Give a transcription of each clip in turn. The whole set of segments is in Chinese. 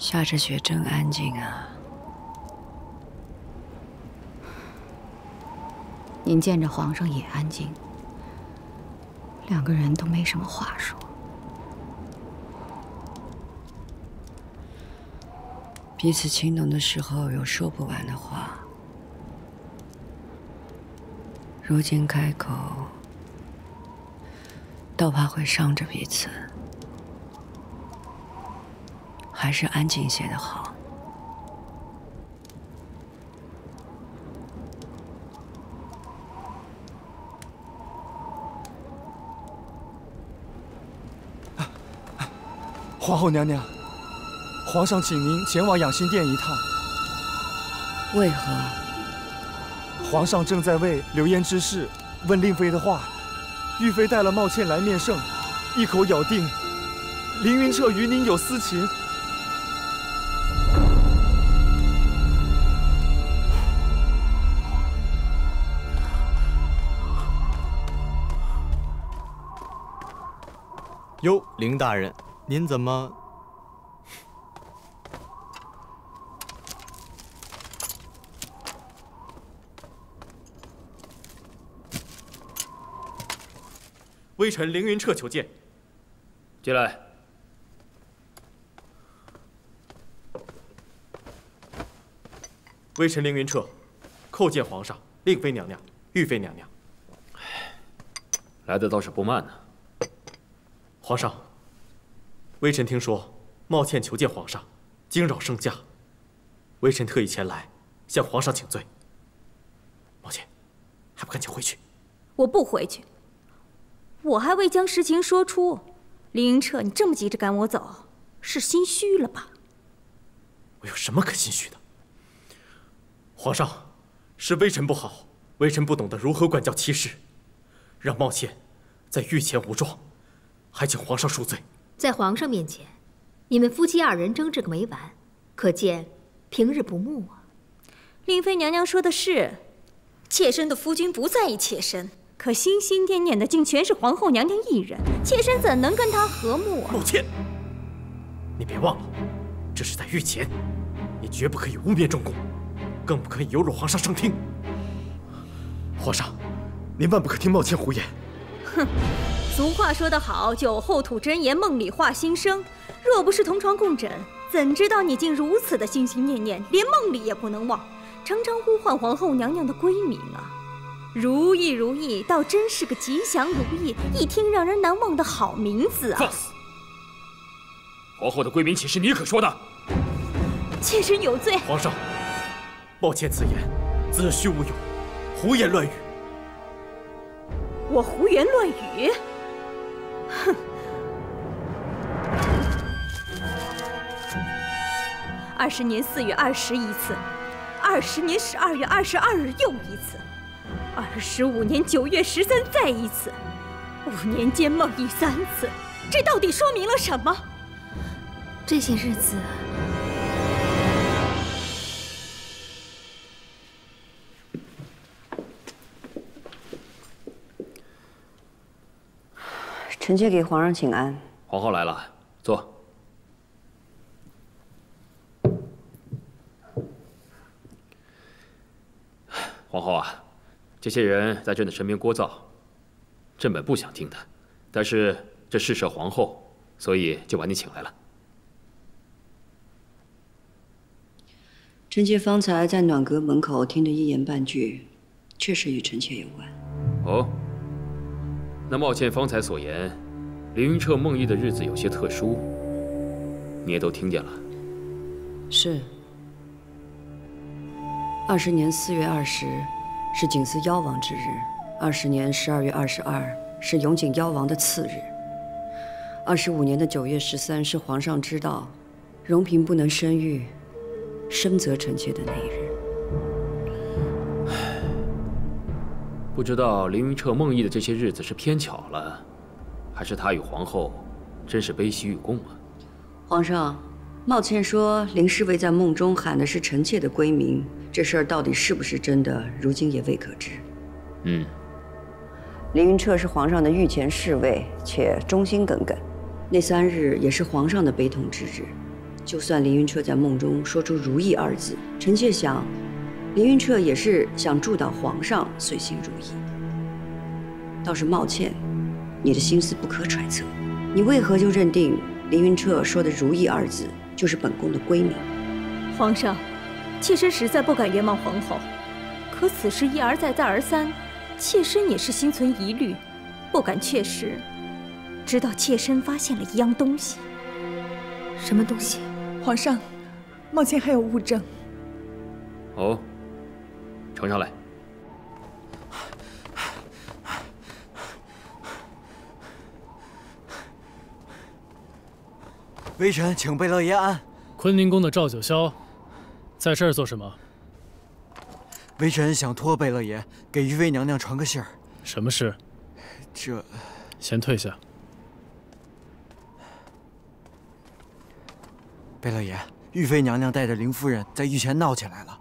下着雪真安静啊。您见着皇上也安静，两个人都没什么话说。彼此情浓的时候有说不完的话，如今开口，倒怕会伤着彼此。还是安静些的好。皇后娘娘，皇上请您前往养心殿一趟。为何？皇上正在为流言之事问令妃的话，玉妃带了茂倩来面圣，一口咬定凌云彻与您有私情。哟，凌大人，您怎么？微臣凌云彻求见。进来。微臣凌云彻，叩见皇上、令妃娘娘、玉妃娘娘。来的倒是不慢呢。皇上，微臣听说茂倩求见皇上，惊扰圣驾，微臣特意前来向皇上请罪。茂倩，还不赶紧回去？我不回去，我还未将实情说出。凌云彻，你这么急着赶我走，是心虚了吧？我有什么可心虚的？皇上，是微臣不好，微臣不懂得如何管教妻室，让茂倩在御前无状。还请皇上恕罪。在皇上面前，你们夫妻二人争执个没完，可见平日不睦啊。令妃娘娘说的是，妾身的夫君不在意妾身，可心心念念的竟全是皇后娘娘一人，妾身怎能跟她和睦啊？茂倩，你别忘了，这是在御前，你绝不可以污蔑中宫，更不可以有辱皇上圣听。皇上，您万不可听茂倩胡言。哼。俗话说得好，酒后吐真言，梦里话心声。若不是同床共枕，怎知道你竟如此的心心念念，连梦里也不能忘，常常呼唤皇后娘娘的闺名啊！如意如意，倒真是个吉祥如意，一听让人难忘的好名字啊！放肆！皇后的闺名岂是你可说的？妾身有罪。皇上，茂倩此言子虚乌有，胡言乱语。我胡言乱语？哼！20年4月20一次，20年12月22日又一次，25年9月13再一次，5年间梦遗3次，这到底说明了什么？这些日子，臣妾给皇上请安。皇后来了，坐。皇后啊，这些人在朕的身边聒噪，朕本不想听的，但是这事涉皇后，所以就把你请来了。臣妾方才在暖阁门口听的一言半句，确实与臣妾有关。哦。那茂倩方才所言，凌云彻梦遗的日子有些特殊，你也都听见了。是。20年4月20是景祀夭亡之日，20年12月22是永景夭亡的次日，25年的9月13是皇上知道荣嫔不能生育，深责臣妾的那一日。不知道凌云彻梦遗的这些日子是偏巧了，还是他与皇后真是悲喜与共啊？皇上，茂倩说林侍卫在梦中喊的是臣妾的闺名，这事儿到底是不是真的，如今也未可知。凌云彻是皇上的御前侍卫，且忠心耿耿。那3日也是皇上的悲痛之日，就算凌云彻在梦中说出“如意”二字，臣妾想，凌云彻也是想助导皇上遂心如意。倒是茂倩，你的心思不可揣测，你为何就认定凌云彻说的“如意”二字就是本宫的闺名？皇上，妾身实在不敢冤枉皇后，可此事一而再再而三，妾身也是心存疑虑，不敢确实。直到妾身发现了一样东西。什么东西？皇上，茂倩还有物证。哦，呈上来。微臣请贝勒爷安。坤宁宫的赵九霄，在这儿做什么？微臣想托贝勒爷给玉妃娘娘传个信儿。什么事？这……先退下。贝勒爷，玉妃娘娘带着凌夫人在御前闹起来了，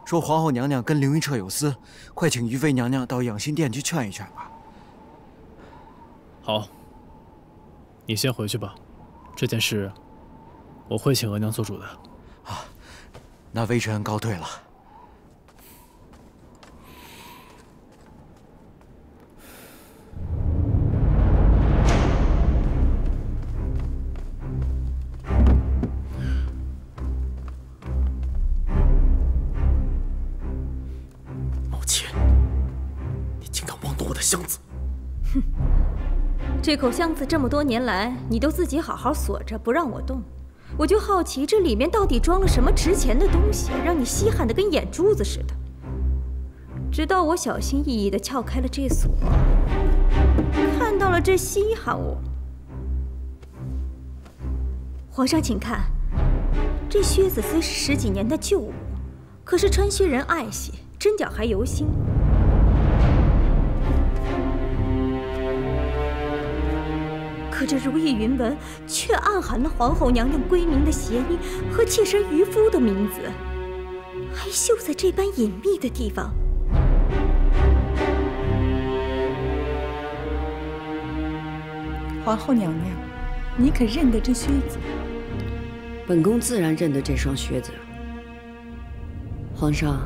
说皇后娘娘跟凌云彻有私，快请玉妃娘娘到养心殿去劝一劝吧。好，你先回去吧，这件事我会请额娘做主的。啊，那微臣告退了。箱子，哼！这口箱子这么多年来，你都自己好好锁着，不让我动。我就好奇，这里面到底装了什么值钱的东西，让你稀罕的跟眼珠子似的。直到我小心翼翼地撬开了这锁，看到了这稀罕物。皇上，请看，这靴子虽是10几年的旧物，可是穿靴人爱惜，针脚还犹新。可这如意云纹却暗含了皇后娘娘闺名的谐音和妾身渔夫的名字，还绣在这般隐秘的地方。皇后娘娘，你可认得这靴子？本宫自然认得这双靴子。皇上，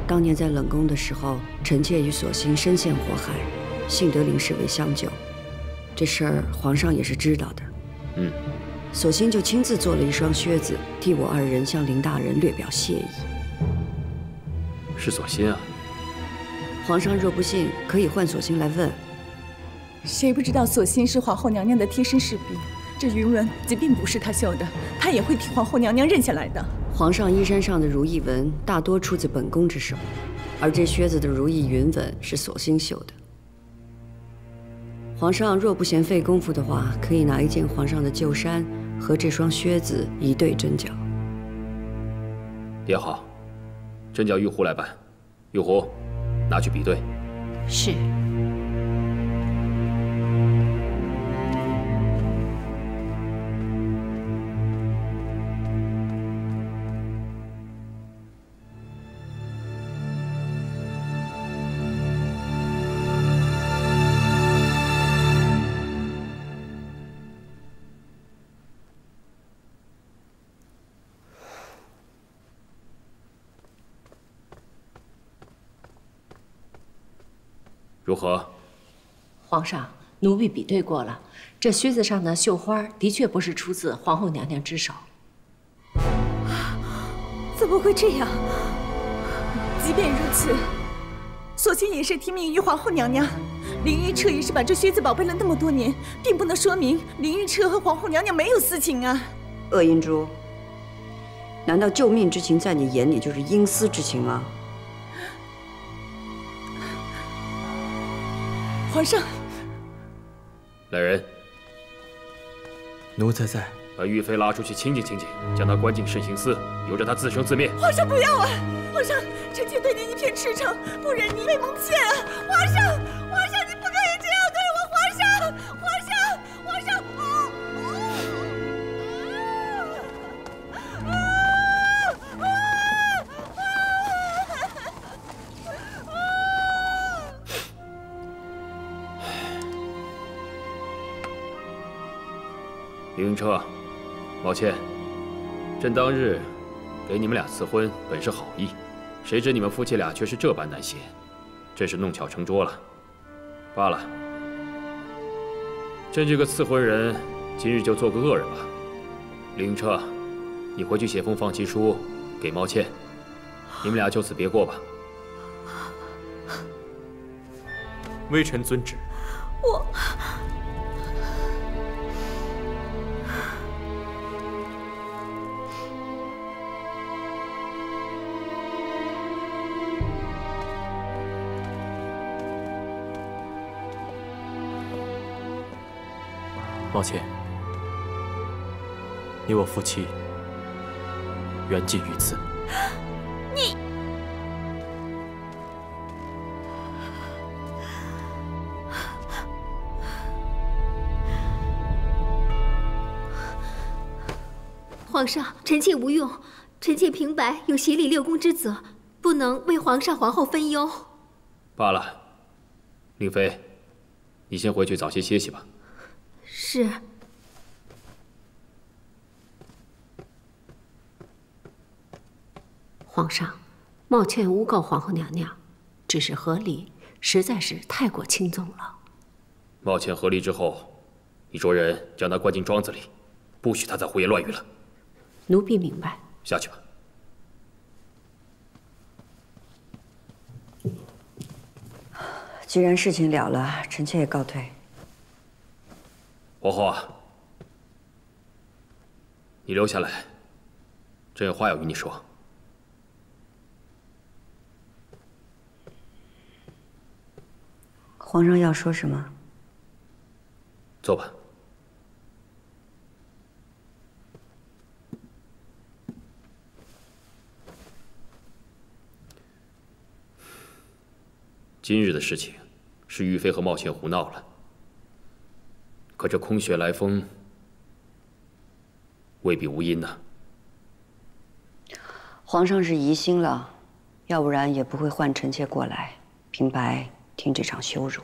当年在冷宫的时候，臣妾与索性身陷火海，幸得林侍卫相救。这事儿皇上也是知道的，索性就亲自做了一双靴子，替我2人向林大人略表谢意。是索性啊！皇上若不信，可以唤索性来问。谁不知道索性是皇后娘娘的贴身侍婢？这云纹即并不是她绣的，她也会替皇后娘娘认下来的。皇上衣衫上的如意纹大多出自本宫之手，而这靴子的如意云纹是索性绣的。皇上若不嫌费功夫的话，可以拿一件皇上的旧衫和这双靴子一对针脚。也好，针脚玉壶来办。玉壶，拿去比对。是。如何？皇上，奴婢比对过了，这靴子上的绣花的确不是出自皇后娘娘之手。怎么会这样？即便如此，索性也是听命于皇后娘娘。凌云彻也是把这靴子宝贝了那么多年，并不能说明凌云彻和皇后娘娘没有私情啊。鄂阴珠，难道救命之情在你眼里就是阴私之情吗？皇上，来人，奴才在。把玉妃拉出去清静清静，将她关进慎刑司，由着她自生自灭。皇上不要啊！皇上，臣妾对您一片赤诚，不忍您被蒙骗啊！皇上，皇上，你不可以这样对我！皇上，皇上，皇上！凌云彻，抱歉，朕当日给你们俩赐婚，本是好意，谁知你们夫妻俩却是这般难谐，真是弄巧成拙了。罢了，朕这个赐婚人，今日就做个恶人吧。凌云彻，你回去写封放弃书给茂倩，你们俩就此别过吧。微臣遵旨。我。茂倩，你我夫妻缘尽于此。你，皇上，臣妾无用，臣妾平白有协理六宫之责，不能为皇上皇后分忧。罢了，令妃，你先回去早些歇息吧。是。皇上，茂倩诬告皇后娘娘，只是和离，实在是太过轻纵了。茂倩和离之后，你着人将她关进庄子里，不许她再胡言乱语了。奴婢明白。下去吧。既然事情了了，臣妾也告退。皇后啊，你留下来，朕有话要与你说。皇上要说什么？坐吧。今日的事情，是玉妃和茂倩胡闹了。可这空穴来风，未必无因呢。皇上是疑心了，要不然也不会唤臣妾过来，平白听这场羞辱。